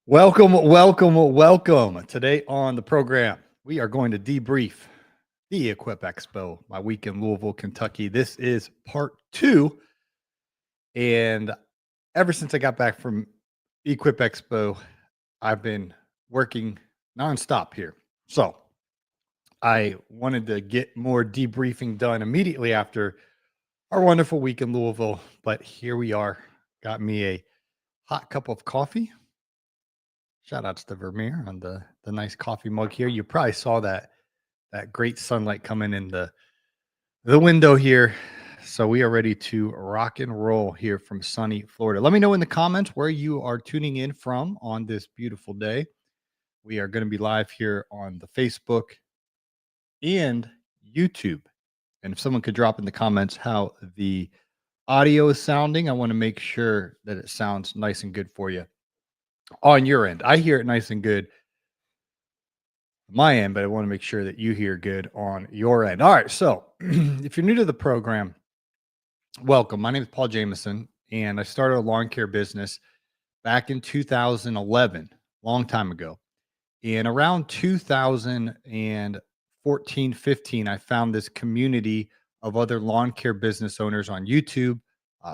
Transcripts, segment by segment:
Welcome. Today on the program, we are going to debrief the Equip Expo, my week in Louisville, Kentucky. This is part two. And ever since I got back from Equip Expo, I've been working nonstop here. So I wanted to get more debriefing done immediately after our wonderful week in Louisville. But here we are. Got me a hot cup of coffee. Shout outs to Vermeer on the nice coffee mug here. You probably saw that great sunlight coming in the window here. So we are ready to rock and roll here from sunny Florida. Let me know in the comments where you are tuning in from on this beautiful day. We are going to be live here on the Facebook and YouTube. And if someone could drop in the comments how the audio is sounding, I want to make sure that it sounds nice and good for you on your end. I hear it nice and good my end, but I want to make sure that you hear good on your end. All right. So if you're new to the program, welcome. My name is Paul Jameson, and I started a lawn care business back in 2011, long time ago. And around 2014, 15, I found this community of other lawn care business owners on YouTube,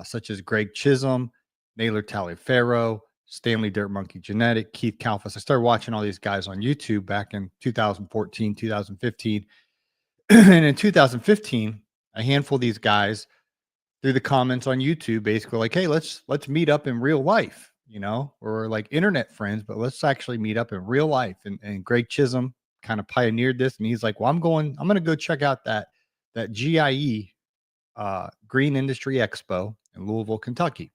such as Greg Chisholm, Naylor Taliaferro, Stanley Dirt Monkey Genetic, Keith Kalfas. I started watching all these guys on YouTube back in 2014, 2015. And in 2015, a handful of these guys through the comments on YouTube basically like, hey, let's meet up in real life, or like internet friends, but let's actually meet up in real life. And Greg Chisholm kind of pioneered this, and he's like, well, I'm going to go check out that GIE Green Industry Expo in Louisville, Kentucky.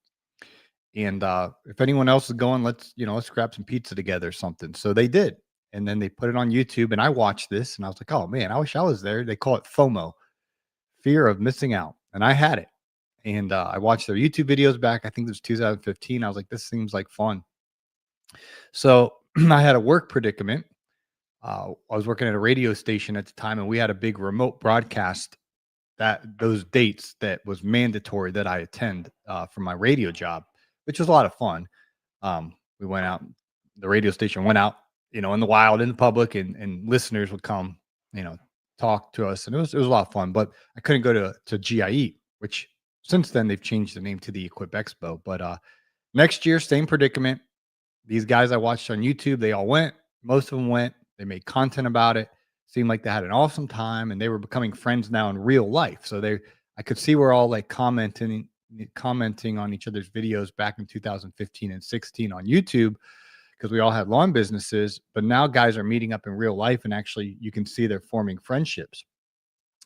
And if anyone else is going, let's grab some pizza together or something. So they did. And then they put it on YouTube, and I watched this and I was like, oh man, I wish I was there. They call it FOMO, fear of missing out. And I had it. And I watched their YouTube videos back. I think it was 2015. I was like, this seems like fun. So I had a work predicament. I was working at a radio station at the time, and we had a big remote broadcast those dates that was mandatory that I attend for my radio job, which was a lot of fun. We went out, the radio station went out, in the wild, in the public, and listeners would come, talk to us. And it was a lot of fun, but I couldn't go to GIE, which since then they've changed the name to the Equip Expo. But next year, same predicament. These guys I watched on YouTube, they all went. Most of them went. They made content about it. Seemed like they had an awesome time, and they were becoming friends now in real life. So I could see we're all like commenting on each other's videos back in 2015 and 16 on YouTube, because we all had lawn businesses. But now guys are meeting up in real life, and actually you can see they're forming friendships.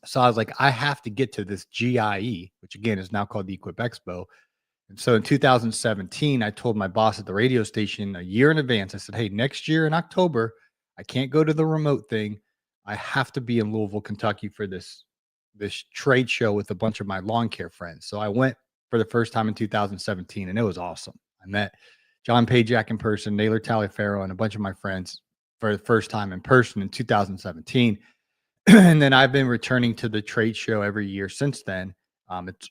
So I was like, I have to get to this GIE, which again is now called the Equip Expo. And so in 2017, I told my boss at the radio station a year in advance. I said, hey, next year in October, I can't go to the remote thing. I have to be in Louisville, Kentucky for this trade show with a bunch of my lawn care friends. So I went for the first time in 2017, and it was awesome. I met John Pajak in person, Naylor Taliaferro, and a bunch of my friends for the first time in person in 2017. And then I've been returning to the trade show every year since then.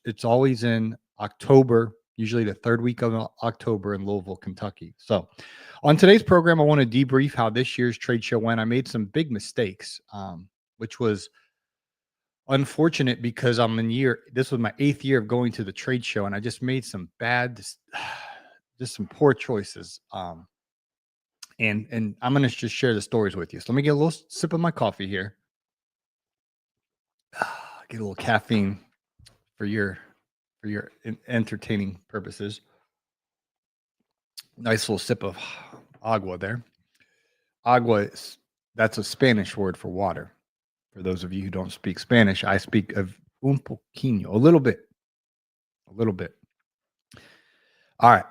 It's always in October, usually the third week of October in Louisville, Kentucky. So on today's program, I want to debrief how this year's trade show went. I made some big mistakes, which was unfortunate because this was my 8th year of going to the trade show, and I just made some just some poor choices. And I'm going to just share the stories with you. So let me get a little sip of my coffee here. Get a little caffeine for your entertaining purposes. Nice little sip of agua there. Agua, that's a Spanish word for water. For those of you who don't speak Spanish, I speak of un poquito, a little bit. All right.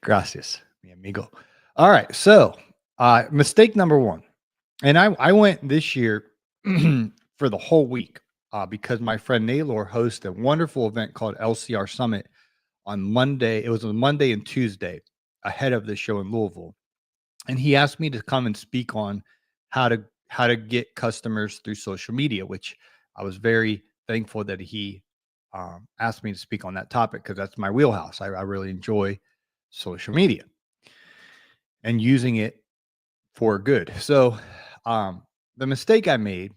Gracias, mi amigo. All right. So mistake number one. And I went this year for the whole week because my friend Naylor hosted a wonderful event called LCR Summit on Monday. It was on Monday and Tuesday ahead of the show in Louisville. And he asked me to come and speak on how to get customers through social media, which I was very thankful that he asked me to speak on that topic, because that's my wheelhouse. I really enjoy social media. and using it for good. So, the mistake I made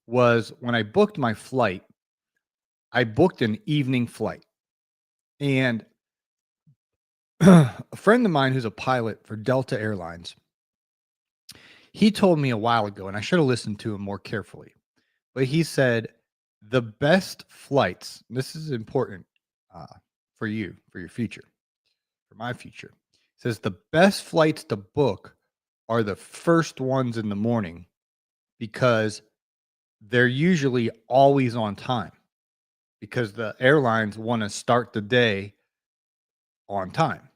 was when I booked my flight, I booked an evening flight. And a friend of mine who's a pilot for Delta Airlines, he told me a while ago, and I should have listened to him more carefully, but he said the best flights, this is important uh, for you, for your future, for my future, says the best flights to book are the first ones in the morning because they're usually always on time because the airlines want to start the day on time.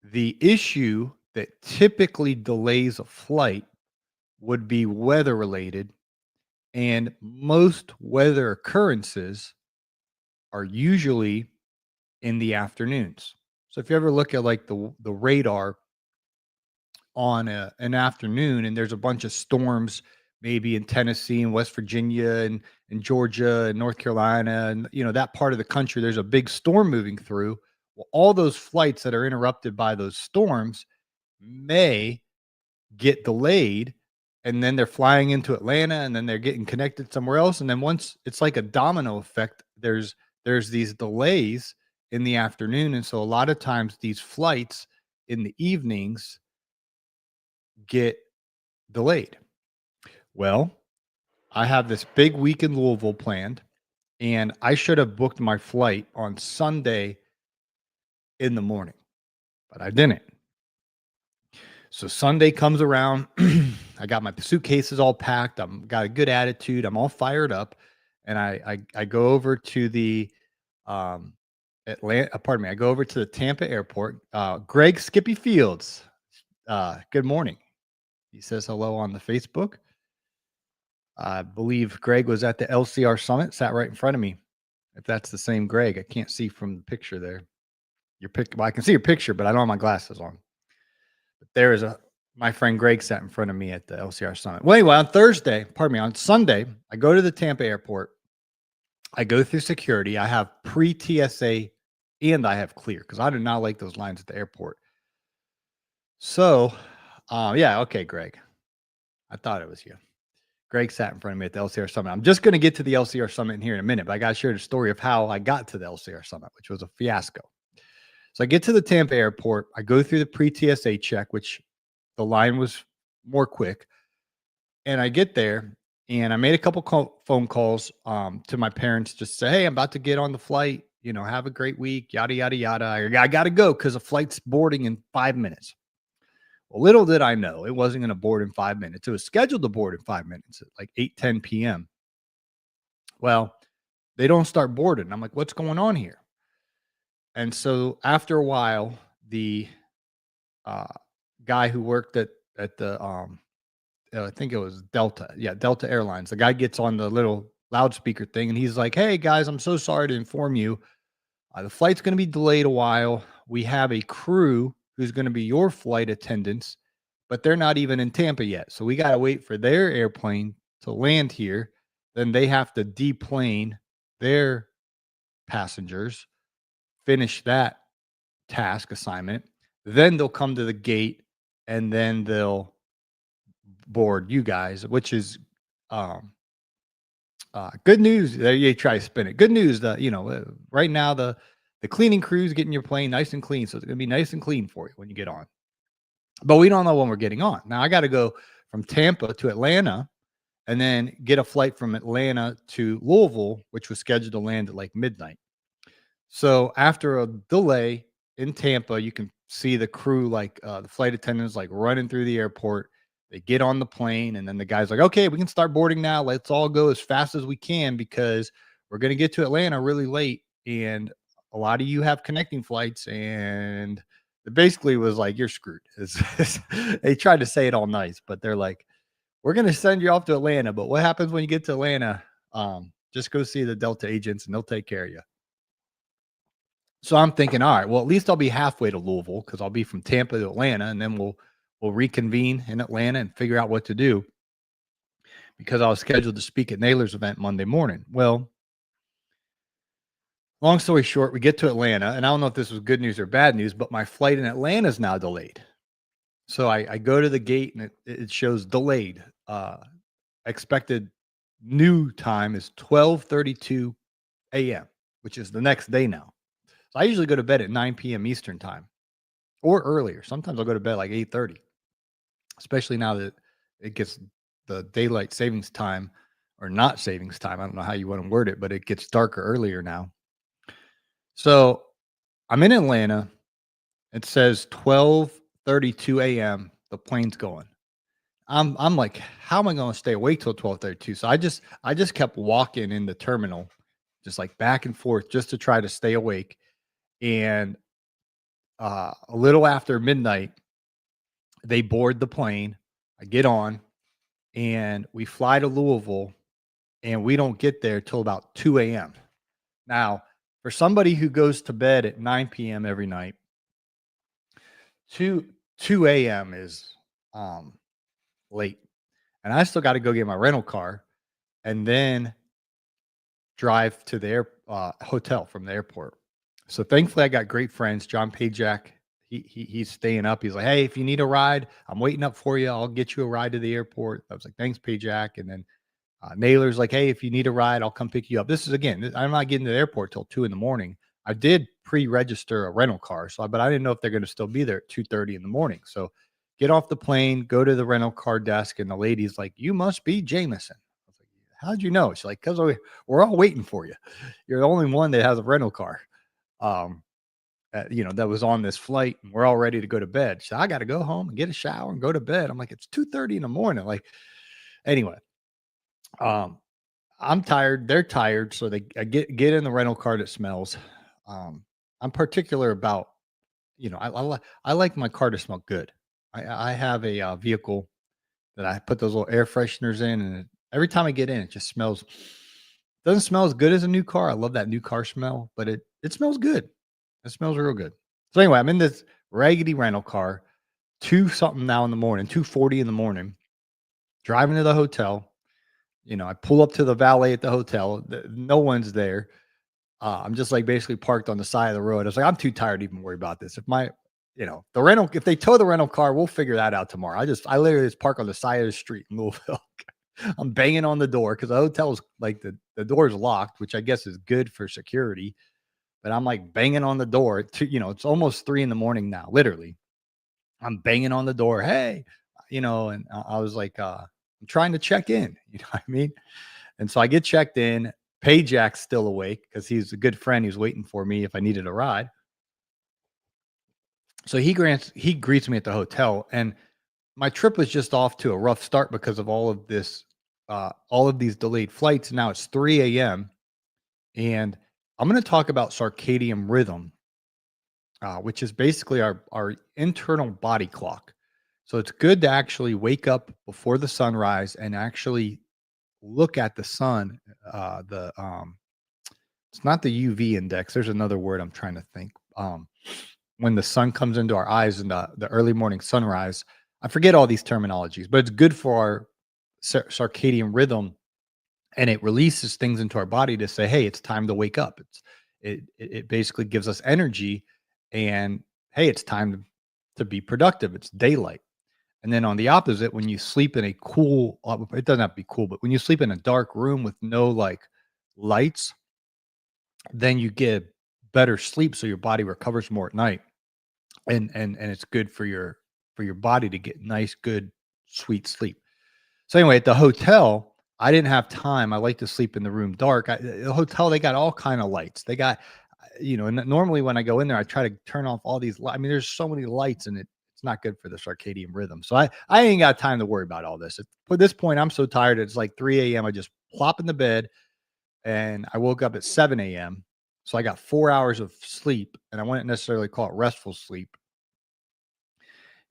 The issue that typically delays a flight would be weather related, and most weather occurrences are usually in the afternoons. So if you ever look at like the radar on an afternoon and there's a bunch of storms maybe in Tennessee and West Virginia and Georgia and North Carolina and that part of the country, there's a big storm moving through. Well, all those flights that are interrupted by those storms may get delayed, and then they're flying into Atlanta and then they're getting connected somewhere else, and then once it's like a domino effect, there's these delays in the afternoon, and so a lot of times these flights in the evenings get delayed. Well, I have this big week in Louisville planned, and I should have booked my flight on Sunday in the morning, but I didn't. So Sunday comes around. I got my suitcases all packed. I'm got a good attitude. I'm all fired up, and I go over to the Atlanta. Pardon me. I go over to the Tampa airport. Greg Skippy Fields. Good morning. He says hello on the Facebook. I believe Greg was at the LCR Summit. Sat right in front of me. If that's the same Greg, I can't see from the picture there. Well, I can see your picture, but I don't have my glasses on. There is my friend Greg sat in front of me at the LCR Summit. Well, anyway, on Sunday, I go to the Tampa airport. I go through security. I have pre-TSA and I have clear because I do not like those lines at the airport. So, yeah, okay, Greg. I thought it was you. Greg sat in front of me at the LCR Summit. I'm just going to get to the LCR Summit in here in a minute, but I got to share the story of how I got to the LCR Summit, which was a fiasco. So I get to the Tampa airport. I go through the pre-TSA check, which the line was more quick. And I get there and I made a couple phone calls to my parents just to say, hey, I'm about to get on the flight. Have a great week, yada, yada, yada. I got to go because the flight's boarding in 5 minutes. Well, little did I know it wasn't going to board in 5 minutes. It was scheduled to board in 5 minutes at like 8:10 p.m. Well, they don't start boarding. I'm like, what's going on here? And so after a while, the guy who worked at the I think it was Delta. Yeah, Delta Airlines. The guy gets on the little loudspeaker thing and he's like, "Hey guys, I'm so sorry to inform you. The flight's going to be delayed a while. We have a crew who's going to be your flight attendants, but they're not even in Tampa yet. So we got to wait for their airplane to land here. Then they have to deplane their passengers, finish that task assignment. Then they'll come to the gate and then they'll board you guys, which is good news. There you try to spin it. Good news that right now the cleaning crew is getting your plane nice and clean, so it's gonna be nice and clean for you when you get on. But we don't know when we're getting on. Now I got to go from Tampa to Atlanta, and then get a flight from Atlanta to Louisville, which was scheduled to land at like midnight. So after a delay in Tampa, you can see the crew, like the flight attendants, like running through the airport. They get on the plane, and then the guy's like, "Okay, we can start boarding now. Let's all go as fast as we can because we're going to get to Atlanta really late, and a lot of you have connecting flights." And it basically was like, "You're screwed." They tried to say it all nice, but they're like, "We're going to send you off to Atlanta, but what happens when you get to Atlanta? Just go see the Delta agents, and they'll take care of you." So I'm thinking, all right, well, at least I'll be halfway to Louisville because I'll be from Tampa to Atlanta, and then we'll reconvene in Atlanta and figure out what to do because I was scheduled to speak at Naylor's event Monday morning. Well, long story short, we get to Atlanta, and I don't know if this was good news or bad news, but my flight in Atlanta is now delayed. So I go to the gate and it shows delayed. Expected new time is 12:32 a.m., which is the next day now. So I usually go to bed at 9 p.m. Eastern time or earlier. Sometimes I'll go to bed like 8:30, especially now that it gets the daylight savings time or not savings time. I don't know how you want to word it, but it gets darker earlier now. So I'm in Atlanta. It says 12:32 a.m. The plane's going. I'm like, how am I going to stay awake till 12:32? So I just kept walking in the terminal, just like back and forth, just to try to stay awake. And a little after midnight, they board the plane. I get on, and we fly to Louisville, and we don't get there till about 2 a.m. Now, for somebody who goes to bed at 9 p.m. every night, 2 a.m. is um, late, and I still got to go get my rental car and then drive to the hotel from the airport. So thankfully, I got great friends. John Pajak, he's staying up. He's like, hey, if you need a ride, I'm waiting up for you. I'll get you a ride to the airport. I was like, thanks, Pajak. And then Naylor's like, hey, if you need a ride, I'll come pick you up. This is again, I'm not getting to the airport till 2 in the morning. I did pre-register a rental car, but I didn't know if they're going to still be there at 2:30 in the morning. So get off the plane, go to the rental car desk, and the lady's like, you must be Jameson. I was like, how'd you know? She's like, because we're all waiting for you. You're the only one that has a rental car. Um, that was on this flight, and we're all ready to go to bed. So I got to go home and get a shower and go to bed. I'm like, it's 2:30 in the morning. Like, anyway, um, I'm tired. They're tired, so they I get in the rental car that smells. Um, I'm particular about, I like my car to smell good. I have a vehicle that I put those little air fresheners in, and every time I get in, it just smells. Doesn't smell as good as a new car. I love that new car smell, but it smells good. It smells real good. So anyway, I'm in this raggedy rental car, two something now in the morning, 2:40 in the morning, driving to the hotel. I pull up to the valet at the hotel. No one's there. I'm just like basically parked on the side of the road. I was like, I'm too tired to even worry about this. If they tow the rental car, we'll figure that out tomorrow. I literally just park on the side of the street in Louisville. I'm banging on the door because the hotel is like the door is locked, which I guess is good for security. But I'm like banging on the door. It's almost 3 in the morning now, literally. I'm banging on the door. Hey, and I was like, I'm trying to check in. You know what I mean? And so I get checked in. Payjack's still awake because he's a good friend. He's waiting for me if I needed a ride. So he greets me at the hotel, and my trip was just off to a rough start because of all of these delayed flights. Now it's 3 a.m. and I'm going to talk about circadian rhythm, which is basically our internal body clock. So it's good to actually wake up before the sunrise and actually look at the sun. It's not the UV index. There's another word I'm trying to think. When the sun comes into our eyes in the early morning sunrise, I forget all these terminologies, but it's good for our circadian rhythm, and it releases things into our body to say, "Hey, it's time to wake up." It basically gives us energy, and hey, it's time to be productive. It's daylight. And then on the opposite, when you sleep in a cool, it doesn't have to be cool, but when you sleep in a dark room with no like lights, then you get better sleep, so your body recovers more at night, and it's good for your body to get nice, good, sweet sleep. So anyway, at the hotel, I didn't have time. I like to sleep in the room dark. The hotel, they got all kind of lights. They got, and normally when I go in there, I try to turn off all these. I mean, there's so many lights, and it's not good for the circadian rhythm. So I ain't got time to worry about all this. At this point, I'm so tired. It's like 3 a.m. I just plop in the bed, and I woke up at 7 a.m. So I got 4 hours of sleep, and I wouldn't necessarily call it restful sleep.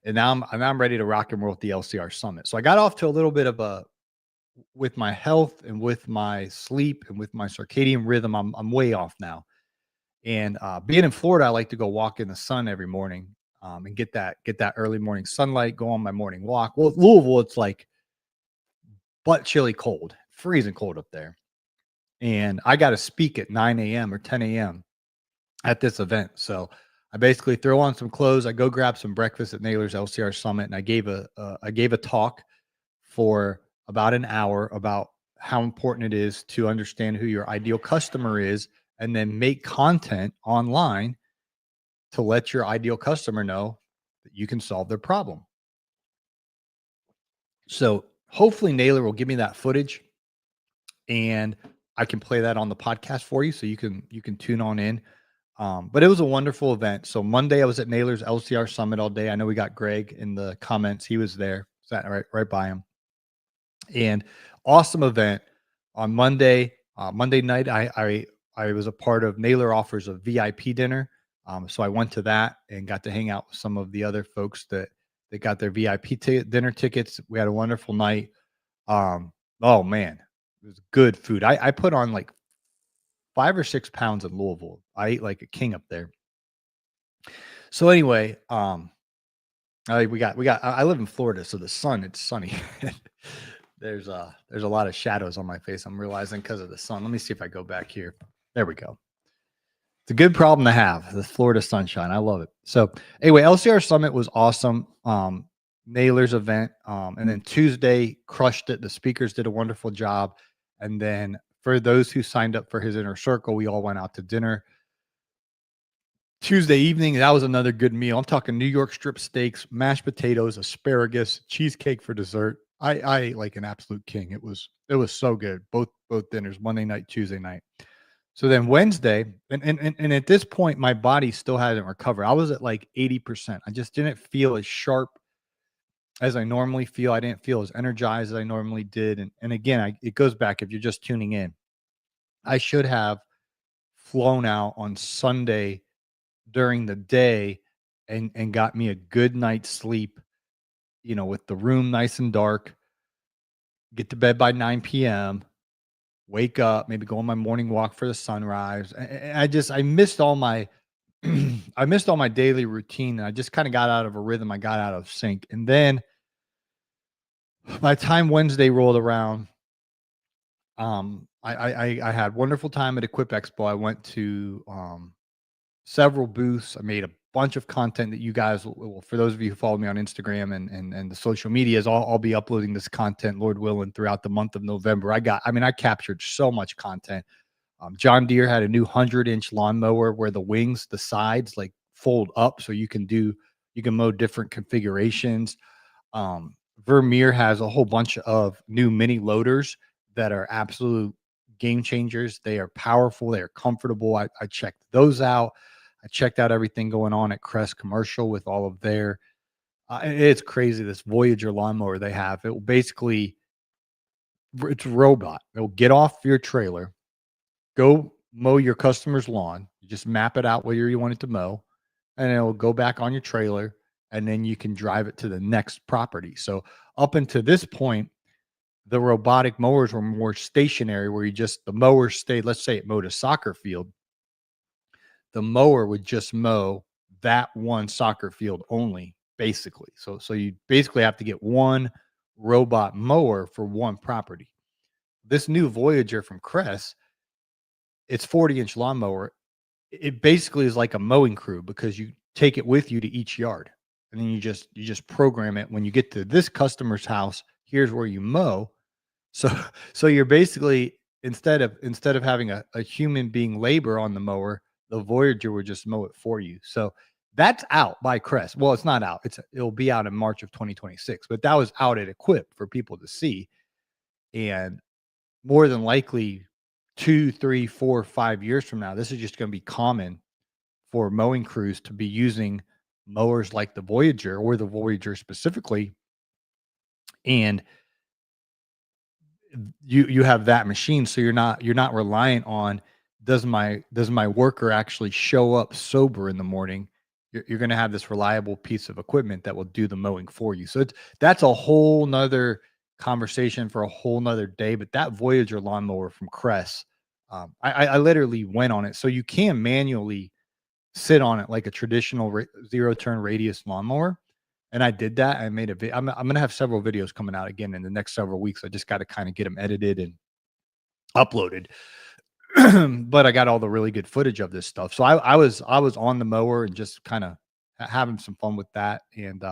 And now I'm ready to rock and roll with the LCR Summit. So I got off to a little bit of a with my health and with my sleep and with my circadian rhythm. I'm way off now. And being in Florida, I like to go walk in the sun every morning, and get that early morning sunlight. Go on my morning walk. Well, Louisville, it's like butt chilly cold, freezing cold up there. And I got to speak at 9 a.m. or 10 a.m. at this event. So I basically throw on some clothes. I go grab some breakfast at Naylor's LCR Summit, and I gave a talk for about an hour about how important it is to understand who your ideal customer is, and then make content online to let your ideal customer know that you can solve their problem. So hopefully Naylor will give me that footage and I can play that on the podcast for you so you can tune on in. But it was a wonderful event. So Monday I was at Naylor's LCR Summit all day. I know we got Greg in the comments. He was there, sat right by him. And awesome event on Monday. Monday night, I was a part of Naylor offers a VIP dinner. So I went to that and got to hang out with some of the other folks that got their VIP dinner tickets. We had a wonderful night. Oh man, it was good food. I put on like 5 or 6 pounds in Louisville. I ate like a king up there. So anyway, I live in Florida, so it's sunny. There's a lot of shadows on my face. I'm realizing because of the sun. Let me see if I go back here. There we go. It's a good problem to have, the Florida sunshine. I love it. So anyway, LCR Summit was awesome. Naylor's event. And then Tuesday crushed it. The speakers did a wonderful job. And then for those who signed up for his inner circle, we all went out to dinner. Tuesday evening, that was another good meal. I'm talking New York strip steaks, mashed potatoes, asparagus, cheesecake for dessert. I ate like an absolute king. It was so good. Both dinners, Monday night, Tuesday night. So then Wednesday, and at this point, my body still hadn't recovered. I was at like 80%. I just didn't feel as sharp as I normally feel. I didn't feel as energized as I normally did. And again, it goes back, if you're just tuning in, I should have flown out on Sunday during the day and got me a good night's sleep, with the room nice and dark, get to bed by 9 p.m., wake up, maybe go on my morning walk for the sunrise. I missed all my I missed all my daily routine. And I just kind of got out of a rhythm. I got out of sync. And then by the time Wednesday rolled around, I had wonderful time at Equip Expo. I went to several booths. I made a bunch of content that you guys will, for those of you who follow me on Instagram and the social medias, I'll be uploading this content, Lord willing, throughout the month of November. I captured so much content. John Deere had a new 100-inch lawnmower where the sides like fold up so you can mow different configurations. Vermeer has a whole bunch of new mini loaders that are absolute game changers. They are powerful. They are comfortable. I checked those out. I checked out everything going on at Crest Commercial with all of their, it's crazy. This Voyager lawnmower they have, it's a robot. It'll get off your trailer, go mow your customer's lawn. You just map it out where you want it to mow, and it'll go back on your trailer, and then you can drive it to the next property. So up until this point, the robotic mowers were more stationary, where the mower stayed, let's say it mowed a soccer field. The mower would just mow that one soccer field only, basically. So you basically have to get one robot mower for one property. This new Voyager from Crest, it's 40-inch lawnmower. It basically is like a mowing crew because you take it with you to each yard, and then you just program it. When you get to this customer's house, here's where you mow. So you're basically, instead of having a human being labor on the mower, the Voyager would just mow it for you. So that's out by Crest. Well, it's not out. It'll be out in March of 2026, but that was out at Equip for people to see. And more than likely 2, 3, 4, 5 years from now, this is just going to be common for mowing crews to be using mowers like the Voyager, or the Voyager specifically. And you have that machine, so you're not reliant on, does my worker actually show up sober in the morning. You're going to have this reliable piece of equipment that will do the mowing for you. So that's a whole nother conversation for a whole nother day. But that Voyager lawnmower from Crest, I literally went on it. So you can manually sit on it like a traditional zero turn radius lawnmower. And I did that. I made a video. I'm going to have several videos coming out again in the next several weeks. I just got to kind of get them edited and uploaded. but I got all the really good footage of this stuff. So I was on the mower and just kind of having some fun with that. And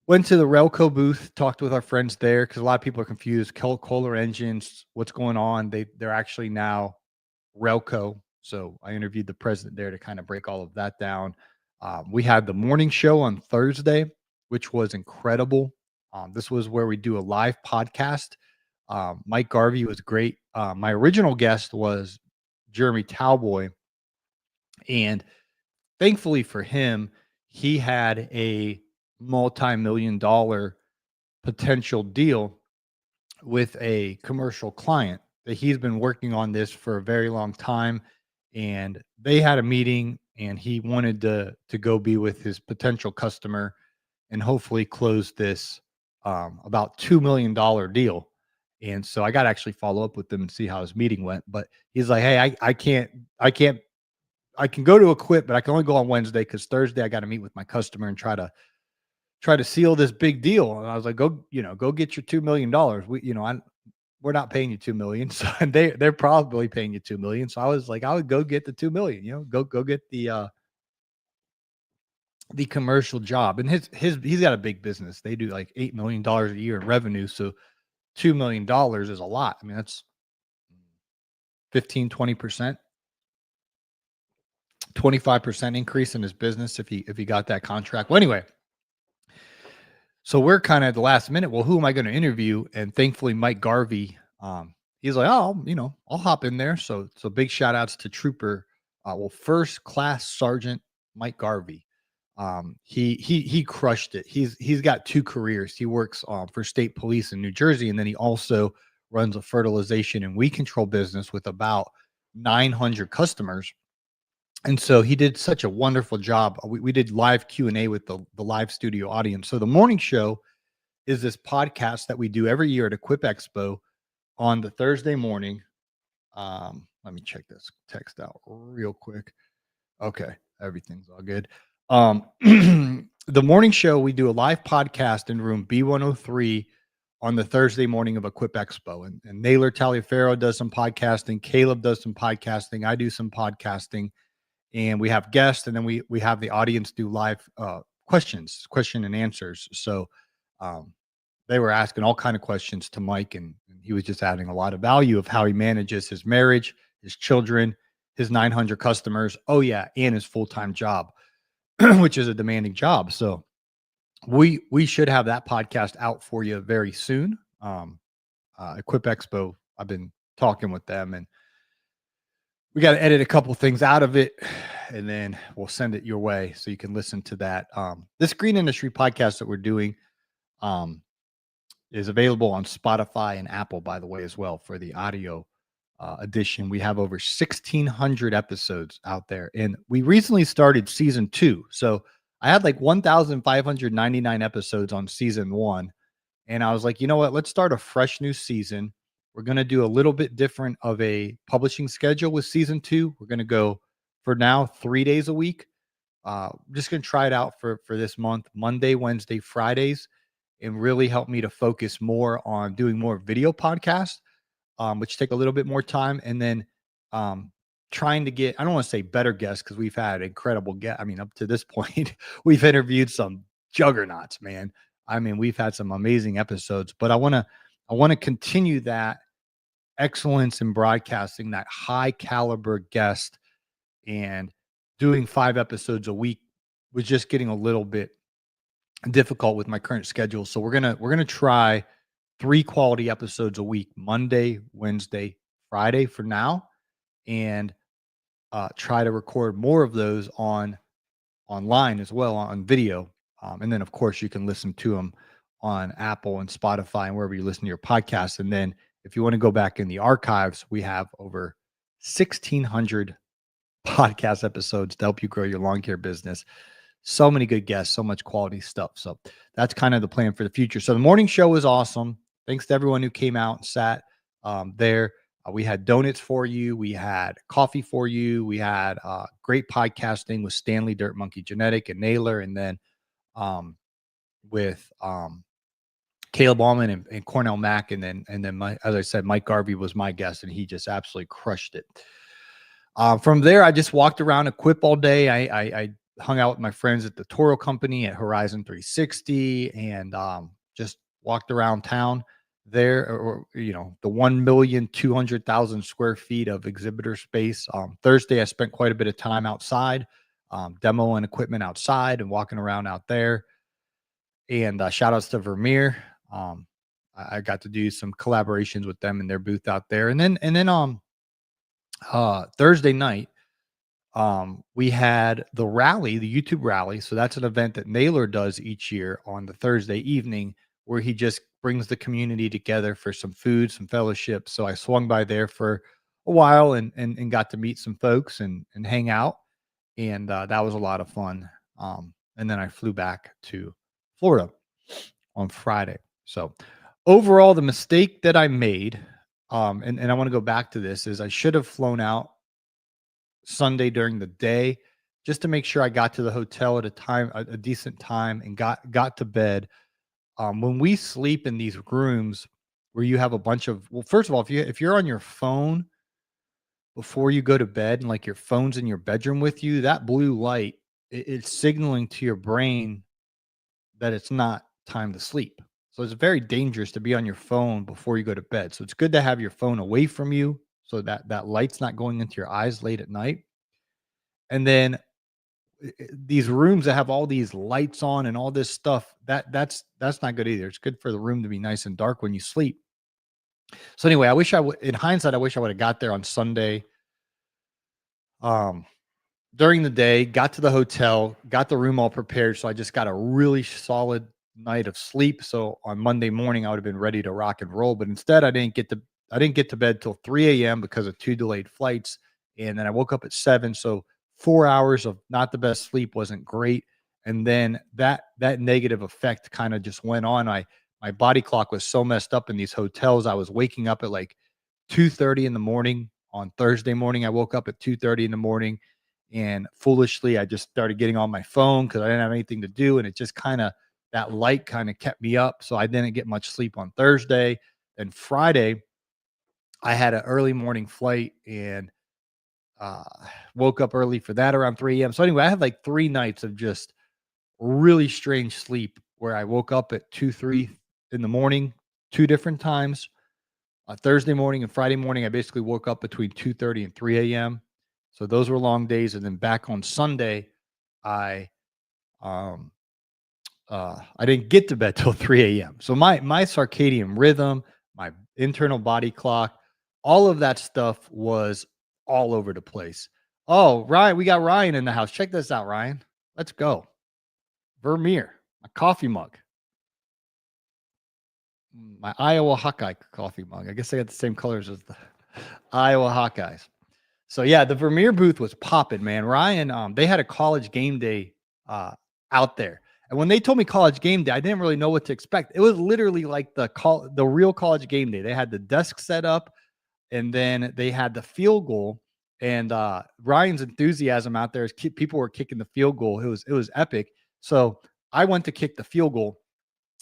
went to the Relco booth, talked with our friends there because a lot of people are confused. Kohler engines, what's going on? They're actually now Relco. So I interviewed the president there to kind of break all of that down. We had the morning show on Thursday, which was incredible. This was where we do a live podcast. Mike Garvey was great. My original guest was Jeremy Talboy, and thankfully for him, he had a multi-million dollar potential deal with a commercial client that he's been working on this for a very long time, and they had a meeting and he wanted to go be with his potential customer and hopefully close this about $2 million deal. And so I got to actually follow up with them and see how his meeting went. But he's like, hey, I can go to Equip, but I can only go on Wednesday because Thursday I got to meet with my customer and try to seal this big deal. And I was like, go get your $2 million. We're not paying you 2 million. So and they're probably paying you 2 million. So I was like, I would go get the 2 million, go get the commercial job. And he's got a big business. They do like $8 million a year in revenue. So $2 million is a lot. I mean, that's 15, 20%, 25% increase in his business if he got that contract. Well, anyway, so we're kind of at the last minute. Well, who am I going to interview? And thankfully, Mike Garvey, he's like, oh, I'll hop in there. So big shout outs to Trooper, first class Sergeant Mike Garvey. He crushed it. He's got two careers. He works for state police in New Jersey, and then he also runs a fertilization and weed control business with about 900 customers. And so he did such a wonderful job. We did live Q&A with the live studio audience. So the morning show is this podcast that we do every year at Equip Expo on the Thursday morning. Let me check this text out real quick. Okay, everything's all good. The morning show, we do a live podcast in room B103 on the Thursday morning of Equip Expo. And Naylor Taliaferro does some podcasting. Caleb does some podcasting. I do some podcasting. And we have guests, and then we have the audience do live question and answers. So they were asking all kind of questions to Mike, and he was just adding a lot of value of how he manages his marriage, his children, his 900 customers. Oh yeah, and his full-time job, which is a demanding job. So we should have that podcast out for you very soon. Equip Expo, I've been talking with them, and we got to edit a couple things out of it, and then we'll send it your way so you can listen to that. This green industry podcast that we're doing is available on Spotify and Apple, by the way, as well, for the audio edition. We have over 1,600 episodes out there, and we recently started season 2. So I had like 1,599 episodes on season 1, and I was like, you know what? Let's start a fresh new season. We're going to do a little bit different of a publishing schedule with season 2. We're going to go for now 3 days a week. Just going to try it out for this month, Monday, Wednesday, Fridays, and really help me to focus more on doing more video podcasts, which take a little bit more time. And then trying to get, I don't want to say better guests, because we've had incredible guests. I mean, up to this point, we've interviewed some juggernauts, man. I mean, we've had some amazing episodes, but I want to continue that excellence in broadcasting, that high caliber guest, and doing 5 episodes a week was just getting a little bit difficult with my current schedule. So we're going to try 3 quality episodes a week, Monday, Wednesday, Friday for now, and try to record more of those online as well, on video. And then of course you can listen to them on Apple and Spotify and wherever you listen to your podcasts. And then if you want to go back in the archives, we have over 1,600 podcast episodes to help you grow your lawn care business. So many good guests, so much quality stuff. So that's kind of the plan for the future. So the morning show was awesome. Thanks to everyone who came out and sat there. We had donuts for you. We had coffee for you. We had great podcasting with Stanley Dirt Monkey Genetic and Naylor. And then with Caleb Allman and Cornell Mack, and then as I said, Mike Garvey was my guest, and he just absolutely crushed it. From there, I just walked around Equip all day. I hung out with my friends at the Toro Company at Horizon 360, and just walked around town there, or the 1,200,000 square feet of exhibitor space. Thursday, I spent quite a bit of time outside, demoing equipment outside and walking around out there. And shout outs to Vermeer. I got to do some collaborations with them in their booth out there. And then Thursday night, we had the rally, the YouTube rally. So that's an event that Naylor does each year on the Thursday evening, where he just brings the community together for some food, some fellowship. So I swung by there for a while and got to meet some folks and hang out. And that was a lot of fun. And then I flew back to Florida on Friday. So overall, the mistake that I made, and I want to go back to this, is I should have flown out Sunday during the day just to make sure I got to the hotel at a decent time, and got to bed. When we sleep in these rooms where you have a bunch of, well, first of all, if you're on your phone before you go to bed and like your phone's in your bedroom with you, that blue light, it's signaling to your brain that it's not time to sleep. So it's very dangerous to be on your phone before you go to bed. So it's good to have your phone away from you so that that light's not going into your eyes late at night. And then these rooms that have all these lights on and all this stuff, that's not good either. It's good for the room to be nice and dark when you sleep. So anyway, I wish I would, in hindsight, I wish I would have got there on Sunday. During the day, got to the hotel, got the room all prepared. So I just got a really solid night of sleep. So on Monday morning, I would have been ready to rock and roll. But instead, I didn't get to bed till 3 a.m. because of 2 delayed flights. And then I woke up at 7. So 4 hours of not the best sleep wasn't great. And then that negative effect kind of just went on. My body clock was so messed up in these hotels. I was waking up at like 2:30 in the morning on Thursday morning. I woke up at 2:30 in the morning, and foolishly, I just started getting on my phone because I didn't have anything to do. And it just that light kind of kept me up. So I didn't get much sleep on Thursday. Then Friday, I had an early morning flight, and woke up early for that around 3 a.m. So anyway, I had like 3 nights of just really strange sleep where I woke up at 2, 3 in the morning, 2 different times. Thursday morning and Friday morning, I basically woke up between 2:30 and 3 a.m. So those were long days. And then back on Sunday, I um I didn't get to bed till 3 a.m. So my circadian rhythm, my internal body clock, all of that stuff was all over the place. Oh, Ryan, we got Ryan in the house. Check this out, Ryan. Let's go. Vermeer, a coffee mug. My Iowa Hawkeye coffee mug. I guess they got the same colors as the Iowa Hawkeyes. So yeah, the Vermeer booth was popping, man. Ryan, they had a college game day out there. And when they told me college game day, I didn't really know what to expect. It was literally like the real college game day. They had the desk set up, and then they had the field goal. And Ryan's enthusiasm out there is people were kicking the field goal. It was epic. So I went to kick the field goal,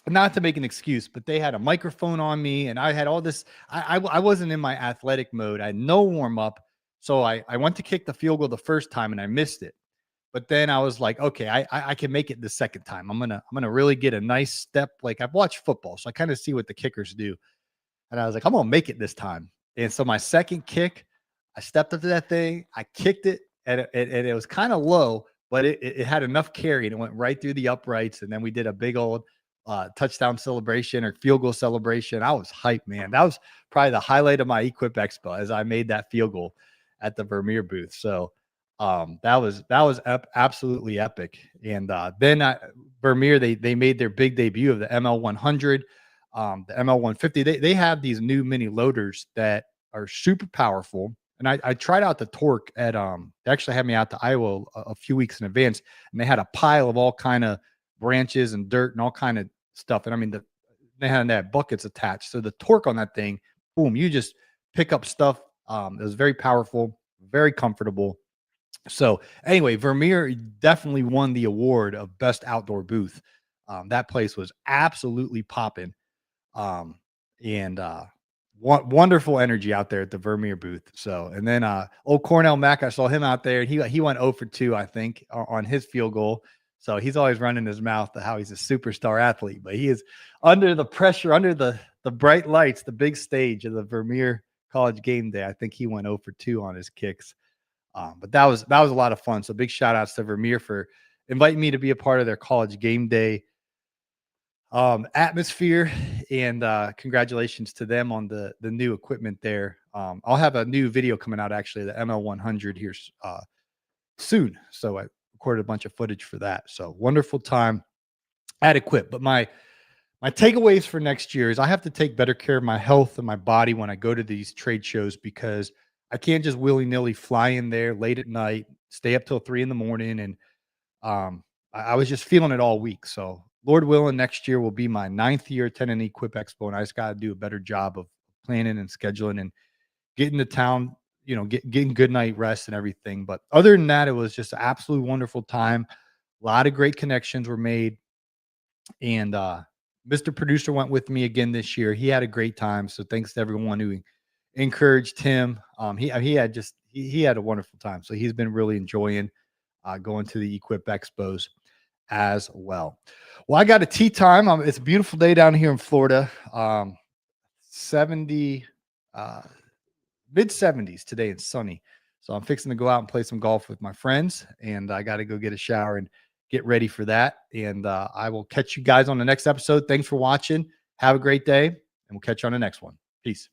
not to make an excuse, but they had a microphone on me, and I had all this. I wasn't in my athletic mode. I had no warm up. So I went to kick the field goal the first time and I missed it. But then I was like, okay, I can make it the second time. I'm gonna really get a nice step. Like, I've watched football, so I kind of see what the kickers do. And I was like, I'm gonna make it this time. And so my second kick, I stepped up to that thing, I kicked it, and it was kind of low, but it had enough carry, and it went right through the uprights. And then we did a big old touchdown celebration or field goal celebration. I was hyped, man. That was probably the highlight of my Equip Expo, as I made that field goal at the Vermeer booth. So that was absolutely epic. And then Vermeer, they made their big debut of the ML 100, the ML 150. They have these new mini loaders that are super powerful. And I tried out the torque at they actually had me out to Iowa a few weeks in advance, and they had a pile of all kind of branches and dirt and all kind of stuff. And I mean, they had buckets attached. So the torque on that thing, boom, you just pick up stuff. It was very powerful, very comfortable. So anyway, Vermeer definitely won the award of best outdoor booth. That place was absolutely popping. Um, and wonderful energy out there at the Vermeer booth. So, and then old Cornell Mack, I saw him out there, and he went 0 for 2, I think, on his field goal. So he's always running his mouth to how he's a superstar athlete, but he is under the pressure, under the bright lights, the big stage of the Vermeer College game day. I think he went 0 for 2 on his kicks. But that was a lot of fun. So big shout outs to Vermeer for inviting me to be a part of their college game day atmosphere, and congratulations to them on the new equipment there. I'll have a new video coming out, actually, the ML 100 here soon. So I recorded a bunch of footage for that. So wonderful time at Equip. But my takeaways for next year is I have to take better care of my health and my body when I go to these trade shows, because I can't just willy-nilly fly in there late at night, stay up till 3 a.m. And I was just feeling it all week. So Lord willing, next year will be my 9th year attending Equip Expo, and I just got to do a better job of planning and scheduling and getting to town, getting good night rest and everything. But other than that, it was just an absolute wonderful time. A lot of great connections were made, and Mr. Producer went with me again this year. He had a great time. So thanks to everyone who encouraged him. He had a wonderful time. So he's been really enjoying going to the Equip Expos as well. Well, I got a tea time. It's a beautiful day down here in Florida. 70, mid 70s today. It's sunny. So I'm fixing to go out and play some golf with my friends, and I got to go get a shower and get ready for that. And I will catch you guys on the next episode. Thanks for watching. Have a great day, and we'll catch you on the next one. Peace.